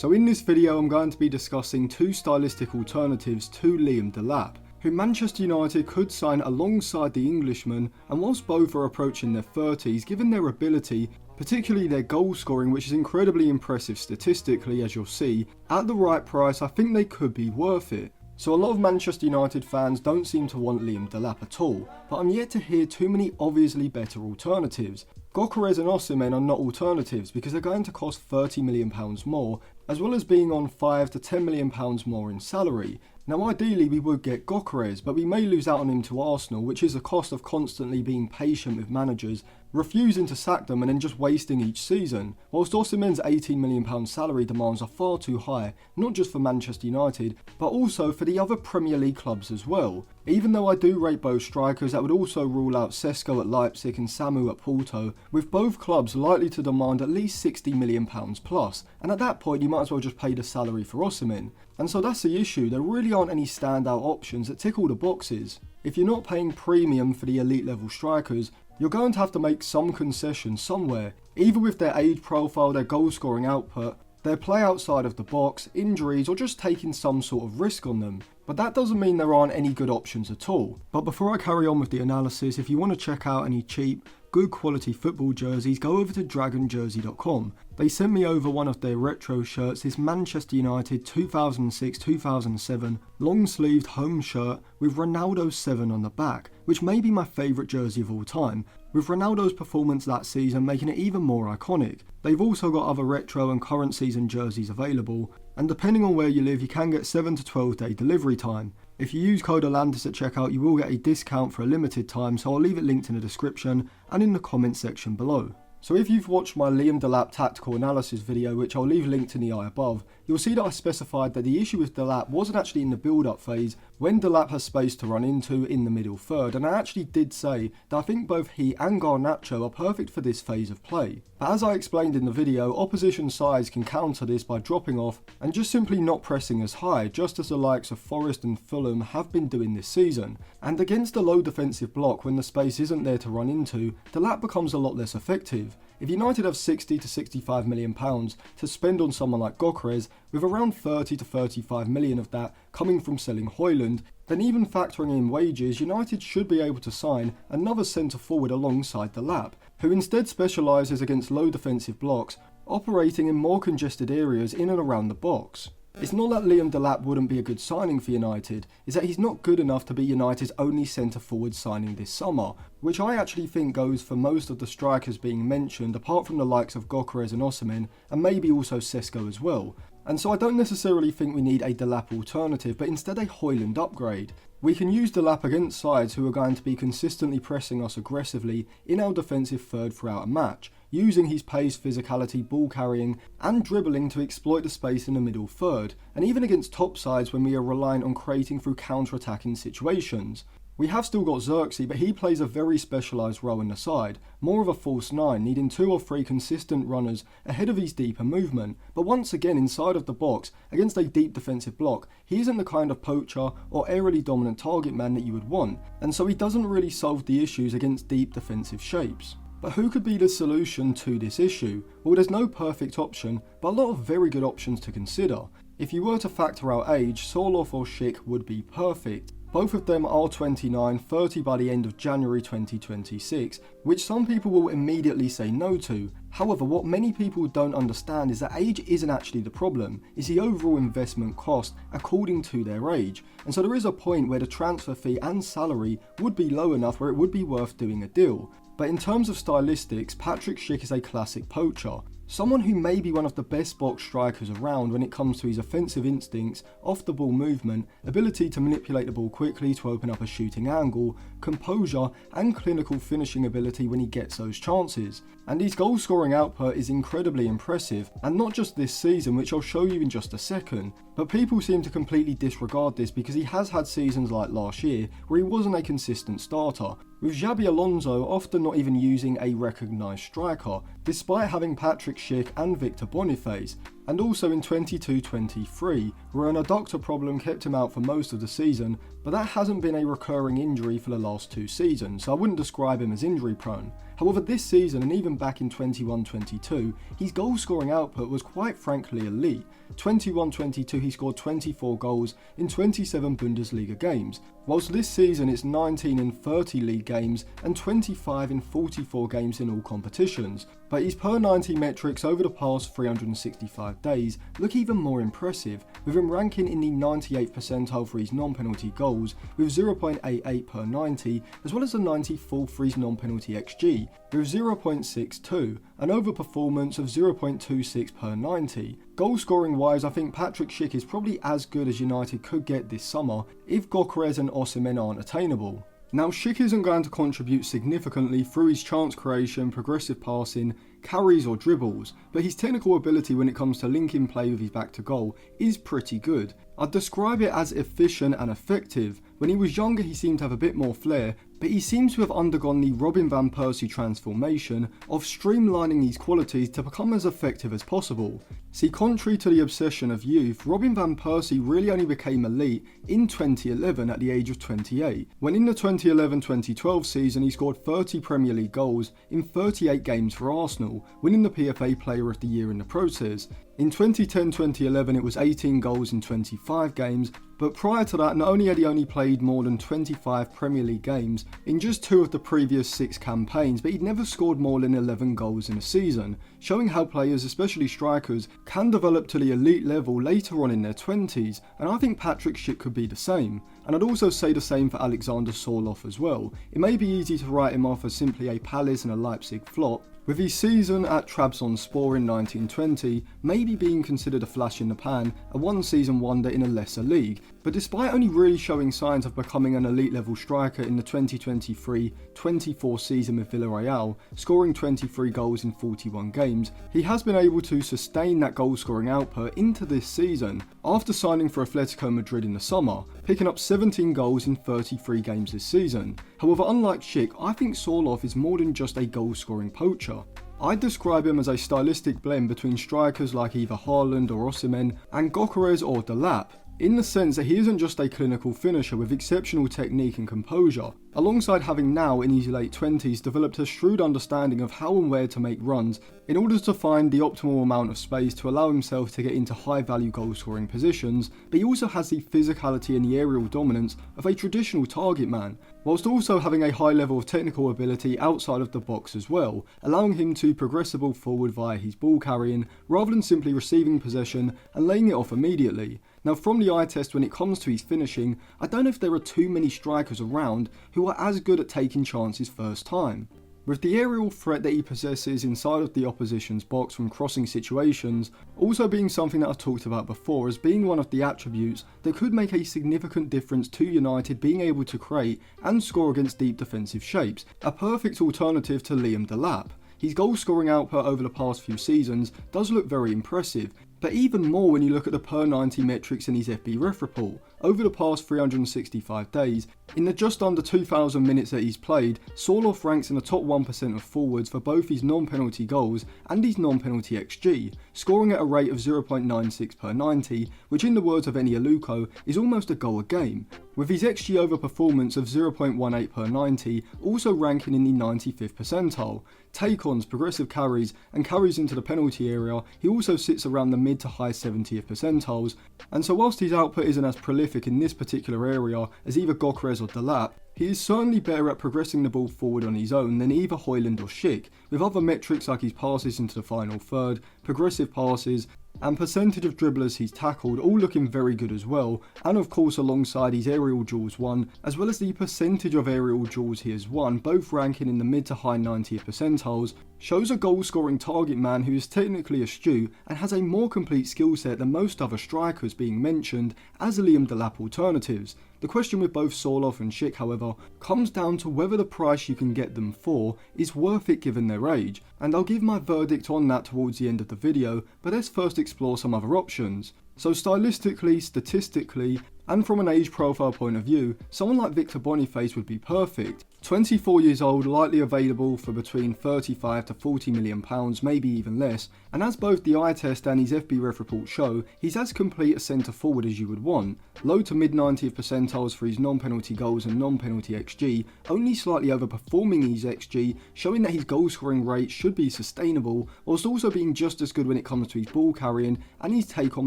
So in this video I'm going to be discussing two stylistic alternatives to Liam Delap, who Manchester United could sign alongside the Englishman, and whilst both are approaching their 30s, given their ability, particularly their goal scoring, which is incredibly impressive statistically as you'll see, at the right price I think they could be worth it. So a lot of Manchester United fans don't seem to want Liam Delap at all, but I'm yet to hear too many obviously better alternatives. Gyokeres and Osimhen are not alternatives because they're going to cost £30 million more, as well as being on £5 to £10 million more in salary. Now ideally we would get Gyokeres, but we may lose out on him to Arsenal, which is a cost of constantly being patient with managers, refusing to sack them and then just wasting each season, whilst Osimhen's £18 million salary demands are far too high, not just for Manchester United, but also for the other Premier League clubs as well. Even though I do rate both strikers, that would also rule out Sesko at Leipzig and Samu at Porto, with both clubs likely to demand at least £60 million plus, and at that point you might as well just pay the salary for Osimhen. And so that's the issue, there really aren't any standout options that tick all the boxes. If you're not paying premium for the elite level strikers, you're going to have to make some concessions somewhere, either with their age profile, their goal scoring output, their play outside of the box, injuries, or just taking some sort of risk on them. But that doesn't mean there aren't any good options at all. But before I carry on with the analysis, if you want to check out any cheap, good quality football jerseys, go over to dragonjersey.com. They sent me over one of their retro shirts, this Manchester United 2006-2007 long sleeved home shirt with Ronaldo 7 on the back, which may be my favourite jersey of all time, with Ronaldo's performance that season making it even more iconic. They've also got other retro and current season jerseys available, and depending on where you live you can get 7 to 12 day delivery time. If you use code Atlantis at checkout you will get a discount for a limited time, so I'll leave it linked in the description and in the comment section below. So if you've watched my Liam Delap tactical analysis video, which I'll leave linked in the eye above, you'll see that I specified that the issue with Delap wasn't actually in the build-up phase when Delap has space to run into in the middle third, and I actually did say that I think both he and Garnacho are perfect for this phase of play. But as I explained in the video, opposition sides can counter this by dropping off and just simply not pressing as high, just as the likes of Forest and Fulham have been doing this season. And against a low defensive block when the space isn't there to run into, Delap becomes a lot less effective. If United have £60 to £65 million to spend on someone like Gyokeres, with around 30 to 35 million of that coming from selling Højlund, then even factoring in wages, United should be able to sign another centre forward alongside Delap, who instead specialises against low defensive blocks, operating in more congested areas in and around the box. It's not that Liam Delap wouldn't be a good signing for United, it's that he's not good enough to be United's only centre-forward signing this summer, which I actually think goes for most of the strikers being mentioned, apart from the likes of Gyokeres and Osimhen, and maybe also Sesko as well. And so I don't necessarily think we need a Delap alternative, but instead a Højlund upgrade. We can use Delap against sides who are going to be consistently pressing us aggressively in our defensive third throughout a match, using his pace, physicality, ball carrying and dribbling to exploit the space in the middle third, and even against top sides when we are reliant on creating through counter-attacking situations. We have still got Xerxes, but he plays a very specialised role in the side, more of a false 9, needing 2 or 3 consistent runners ahead of his deeper movement, but once again inside of the box, against a deep defensive block, he isn't the kind of poacher or aerially dominant target man that you would want, and so he doesn't really solve the issues against deep defensive shapes. But who could be the solution to this issue? Well, there's no perfect option, but a lot of very good options to consider. If you were to factor out age, Sorloth or Schick would be perfect. Both of them are 29, 30 by the end of January 2026, which some people will immediately say no to. However, what many people don't understand is that age isn't actually the problem, it's the overall investment cost according to their age. And so there is a point where the transfer fee and salary would be low enough where it would be worth doing a deal. But in terms of stylistics, Patrick Schick is a classic poacher. Someone who may be one of the best box strikers around when it comes to his offensive instincts, off the ball movement, ability to manipulate the ball quickly to open up a shooting angle, composure and clinical finishing ability when he gets those chances. And his goal scoring output is incredibly impressive, and not just this season, which I'll show you in just a second, but people seem to completely disregard this because he has had seasons like last year where he wasn't a consistent starter, with Xabi Alonso often not even using a recognised striker, despite having Patrick Schick and Victor Boniface, and also in 22-23, where an adductor problem kept him out for most of the season, but that hasn't been a recurring injury for the last 2 seasons, so I wouldn't describe him as injury prone. However, this season and even back in 21-22, his goal scoring output was quite frankly elite. 21-22 he scored 24 goals in 27 Bundesliga games, whilst this season it's 19 in 30 league games and 25 in 44 games in all competitions. But his per 90 metrics over the past 365 days look even more impressive, with him ranking in the 98th percentile for his non-penalty goals with 0.88 per 90, as well as the 94th for his non-penalty XG with 0.62, an overperformance of 0.26 per 90. Goal scoring wise, I think Patrick Schick is probably as good as United could get this summer if Gyokeres and Osimhen aren't attainable. Now, Schick isn't going to contribute significantly through his chance creation, progressive passing, carries or dribbles, but his technical ability when it comes to linking play with his back to goal is pretty good. I'd describe it as efficient and effective. When he was younger he seemed to have a bit more flair, but he seems to have undergone the Robin van Persie transformation of streamlining these qualities to become as effective as possible. See, contrary to the obsession of youth, Robin van Persie really only became elite in 2011 at the age of 28, when in the 2011-2012 season he scored 30 Premier League goals in 38 games for Arsenal, winning the PFA Player of the Year in the process. In 2010-2011 it was 18 goals in 25 games, but prior to that not only had he only played more than 25 Premier League games in just 2 of the previous 6 campaigns, but he'd never scored more than 11 goals in a season, showing how players, especially strikers, can develop to the elite level later on in their 20s, and I think Patrick Schick could be the same. And I'd also say the same for Alexander Sorloth as well. It may be easy to write him off as simply a Palace and a Leipzig flop, with his season at Trabzonspor in 1920 maybe being considered a flash in the pan, a one-season wonder in a lesser league, but despite only really showing signs of becoming an elite level striker in the 2023-24 season with Villarreal, scoring 23 goals in 41 games, he has been able to sustain that goal scoring output into this season, after signing for Atletico Madrid in the summer, picking up 17 goals in 33 games this season. However, unlike Schick, I think Sorloth is more than just a goal scoring poacher. I'd describe him as a stylistic blend between strikers like either Haaland or Osimhen and Gyokeres or Delap, in the sense that he isn't just a clinical finisher with exceptional technique and composure, alongside having now in his late 20s developed a shrewd understanding of how and where to make runs in order to find the optimal amount of space to allow himself to get into high value goal scoring positions, but he also has the physicality and the aerial dominance of a traditional target man, whilst also having a high level of technical ability outside of the box as well, allowing him to progress the ball forward via his ball carrying rather than simply receiving possession and laying it off immediately. Now, from the eye test when it comes to his finishing, I don't know if there are too many strikers around who are as good at taking chances first time. With the aerial threat that he possesses inside of the opposition's box from crossing situations also being something that I've talked about before as being one of the attributes that could make a significant difference to United being able to create and score against deep defensive shapes, a perfect alternative to Liam Delap. His goal scoring output over the past few seasons does look very impressive, but even more when you look at the per 90 metrics in his FB ref report. Over the past 365 days, in the just under 2,000 minutes that he's played, Sorloth ranks in the top 1% of forwards for both his non-penalty goals and his non-penalty XG, scoring at a rate of 0.96 per 90, which in the words of Eni Aluko is almost a goal a game, with his XG over performance of 0.18 per 90 also ranking in the 95th percentile. Take-ons, progressive carries and carries into the penalty area, he also sits around the mid to high 70th percentiles, and so whilst his output isn't as prolific in this particular area as either Gyokeres or Delap, he is certainly better at progressing the ball forward on his own than either Højlund or Schick, with other metrics like his passes into the final third, progressive passes, and percentage of dribblers he's tackled all looking very good as well, and of course alongside his aerial duels won, as well as the percentage of aerial duels he has won, both ranking in the mid to high 90th percentiles, shows a goal scoring target man who is technically astute and has a more complete skill set than most other strikers being mentioned as Liam Delap alternatives. The question with both Sorloth and Schick, however, comes down to whether the price you can get them for is worth it given their age, and I'll give my verdict on that towards the end of the video, but let's first explore some other options. So stylistically, statistically, And from an age profile point of view, someone like Victor Boniface would be perfect. 24 years old, likely available for between 35 to 40 million pounds, maybe even less, and as both the eye test and his FBref report show, he's as complete a centre forward as you would want. Low to mid 90th percentiles for his non-penalty goals and non-penalty XG, only slightly overperforming his XG, showing that his goal scoring rate should be sustainable, whilst also being just as good when it comes to his ball carrying and his take on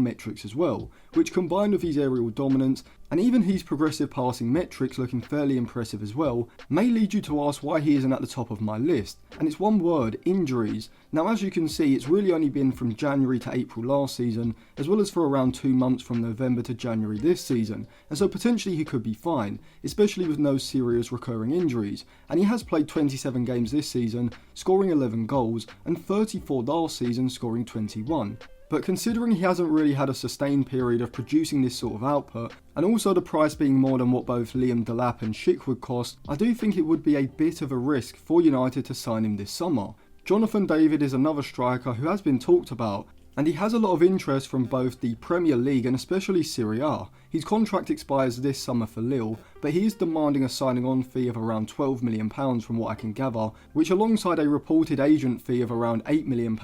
metrics as well, which combined with his aerial dominance, and even his progressive passing metrics looking fairly impressive as well, may lead you to ask why he isn't at the top of my list, and it's one word: injuries. Now as you can see, it's really only been from January to April last season, as well as for around 2 months from November to January this season, and so potentially he could be fine, especially with no serious recurring injuries, and he has played 27 games this season, scoring 11 goals, and 34 last season, scoring 21. But considering he hasn't really had a sustained period of producing this sort of output, and also the price being more than what both Liam Delap and Schick would cost, I do think it would be a bit of a risk for United to sign him this summer. Jonathan David is another striker who has been talked about, and he has a lot of interest from both the Premier League and especially Serie A. His contract expires this summer for Lille, but he is demanding a signing on fee of around £12 million from what I can gather, which alongside a reported agent fee of around £8 million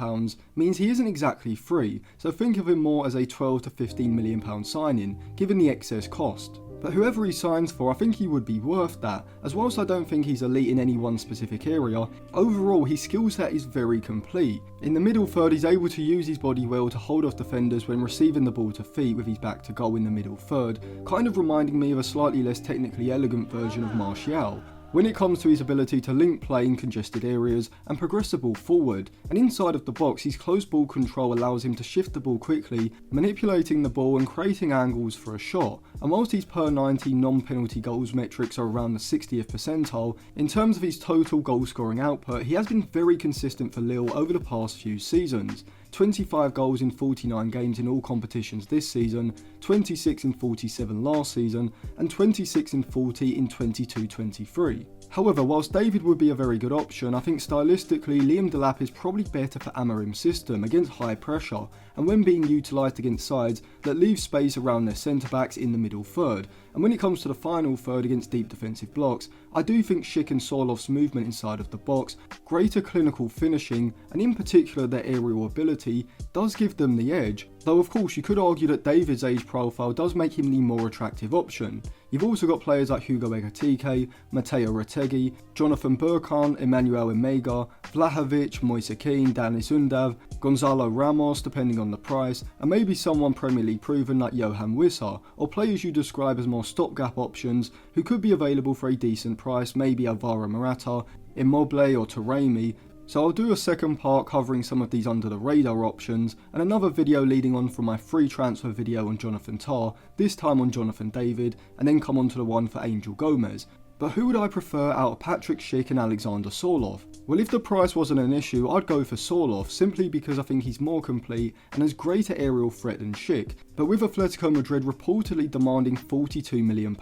means he isn't exactly free, so think of him more as a £12 to £15 million signing, given the excess cost. But whoever he signs for, I think he would be worth that, as whilst I don't think he's elite in any one specific area, overall his skill set is very complete. In the middle third, he's able to use his body well to hold off defenders when receiving the ball to feet with his back to goal in the middle third, kind of reminding me of a slightly less technically elegant version of Martial. When it comes to his ability to link play in congested areas and progress the ball forward, and inside of the box his close ball control allows him to shift the ball quickly, manipulating the ball and creating angles for a shot, and whilst his per 90 non-penalty goals metrics are around the 60th percentile, in terms of his total goal scoring output he has been very consistent for Lille over the past few seasons. 25 goals in 49 games in all competitions this season, 26 in 47 last season, and 26 in 40 in 22-23. However, whilst David would be a very good option, I think stylistically Liam Delap is probably better for Amorim's system against high pressure, and when being utilised against sides that leave space around their centre-backs in the middle third. And when it comes to the final third against deep defensive blocks, I do think Schick and Sorloth's movement inside of the box, greater clinical finishing, and in particular their aerial ability, does give them the edge, though of course you could argue that David's age profile does make him the more attractive option. You've also got players like Hugo Ekitike, Matteo Retegui, Jonathan Burkhan, Emmanuel Emega, Vlahovic, Moise Kean, Danis Undav, Gonzalo Ramos depending on the price, and maybe someone Premier League proven like Johan Wissa, or players you describe as more stopgap options who could be available for a decent price, maybe Alvaro Morata, Immobile or Taremi. So I'll do a second part covering some of these under the radar options, and another video leading on from my free transfer video on Jonathan Tah, this time on Jonathan David, and then come on to the one for Angel Gomez. But who would I prefer out of Patrick Schick and Alexander Sorloth? Well, if the price wasn't an issue, I'd go for Sorloth, simply because I think he's more complete and has greater aerial threat than Schick. But with Atletico Madrid reportedly demanding £42 million,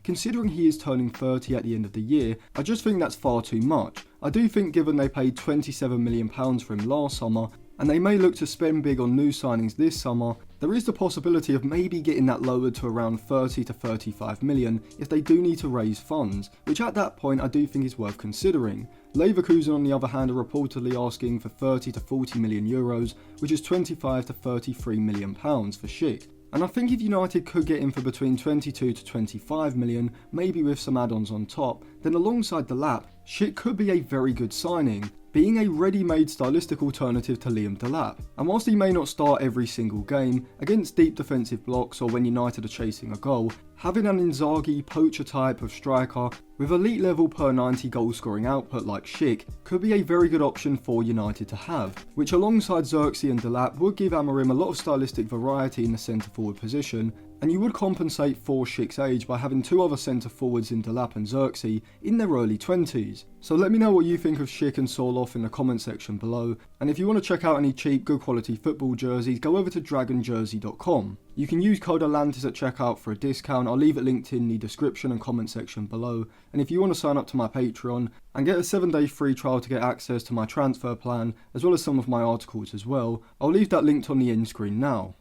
considering he is turning 30 at the end of the year, I just think that's far too much. I do think given they paid £27 million for him last summer, and they may look to spend big on new signings this summer, there is the possibility of maybe getting that lowered to around 30 to 35 million if they do need to raise funds, which at that point I do think is worth considering. Leverkusen on the other hand are reportedly asking for 30 to 40 million euros, which is 25 to 33 million pounds for Schick. And I think if United could get him for between 22 to 25 million, maybe with some add-ons on top, then alongside Delap, Schick could be a very good signing, being a ready-made stylistic alternative to Liam Delap. And whilst he may not start every single game, against deep defensive blocks or when United are chasing a goal, having an Inzaghi poacher type of striker with elite level per 90 goal scoring output like Schick could be a very good option for United to have, which alongside Xerxes and Delap would give Amorim a lot of stylistic variety in the centre forward position, and you would compensate for Schick's age by having two other centre forwards in Delap and Xerxes in their early 20s. So let me know what you think of Schick and Sorloth in the comment section below, and if you want to check out any cheap good quality football jerseys, go over to dragonjersey.com. You can use code Atlantis at checkout for a discount. I'll leave it linked in the description and comment section below. And if you want to sign up to my Patreon and get a 7-day free trial to get access to my transfer plan, as well as some of my articles as well, I'll leave that linked on the end screen now.